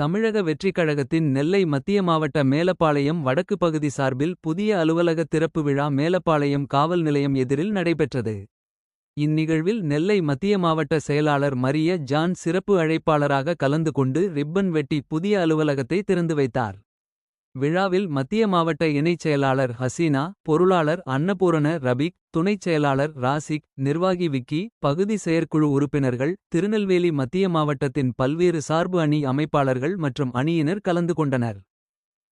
தமிழக வெற்றிக் கழகத்தின் நெல்லை மத்திய மாவட்ட மேலப்பாளையம் வடக்கு பகுதி சார்பில் புதிய அலுவலக திறப்பு விழா மேலப்பாளையம் காவல் நிலையம் எதிரில் நடைபெற்றது. இந்நிகழ்வில் நெல்லை மத்திய மாவட்ட செயலாளர் மரிய ஜான் சிறப்பு அழைப்பாளராக கலந்து கொண்டு ரிப்பன் வெட்டி புதிய அலுவலகத்தை திறந்து வைத்தார். விழாவில் மத்திய மாவட்ட இணைச் செயலாளர் ஹசீனா, பொருளாளர் அன்னபூரண ரபிக், துணைச் செயலாளர் ராசிக், நிர்வாகி விக்கி, பகுதி செயற்குழு உறுப்பினர்கள், திருநெல்வேலி மத்திய மாவட்டத்தின் பல்வேறு சார்பு அணி அமைப்பாளர்கள் மற்றும் அணியினர் கலந்து கொண்டனர்.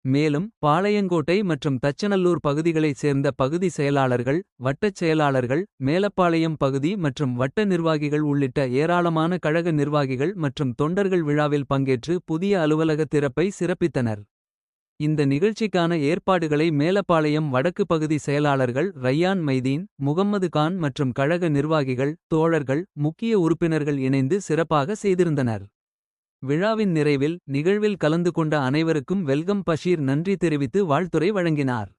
மேலும் பாளையங்கோட்டை மற்றும் தச்சநல்லூர் பகுதிகளைச் சேர்ந்த பகுதி செயலாளர்கள், வட்டச் செயலாளர்கள், மேலப்பாளையம் பகுதி மற்றும் வட்ட நிர்வாகிகள் உள்ளிட்ட ஏராளமான கழக நிர்வாகிகள் மற்றும் தொண்டர்கள் விழாவில் பங்கேற்று புதிய அலுவலக திறப்பை சிறப்பித்தனர். இந்த நிகழ்ச்சிக்கான ஏற்பாடுகளை மேலப்பாளையம் வடக்கு பகுதி செயலாளர்கள் ரையான் மைதீன், முகம்மது கான் மற்றும் கழக நிர்வாகிகள், தோழர்கள், முக்கிய உறுப்பினர்கள் இணைந்து சிறப்பாக செய்திருந்தனர். விழாவின் நிறைவில் நிகழ்வில் கலந்து கொண்ட அனைவருக்கும் வெல்கம் பஷீர் நன்றி தெரிவித்து வாழ்த்துரை வழங்கினார்.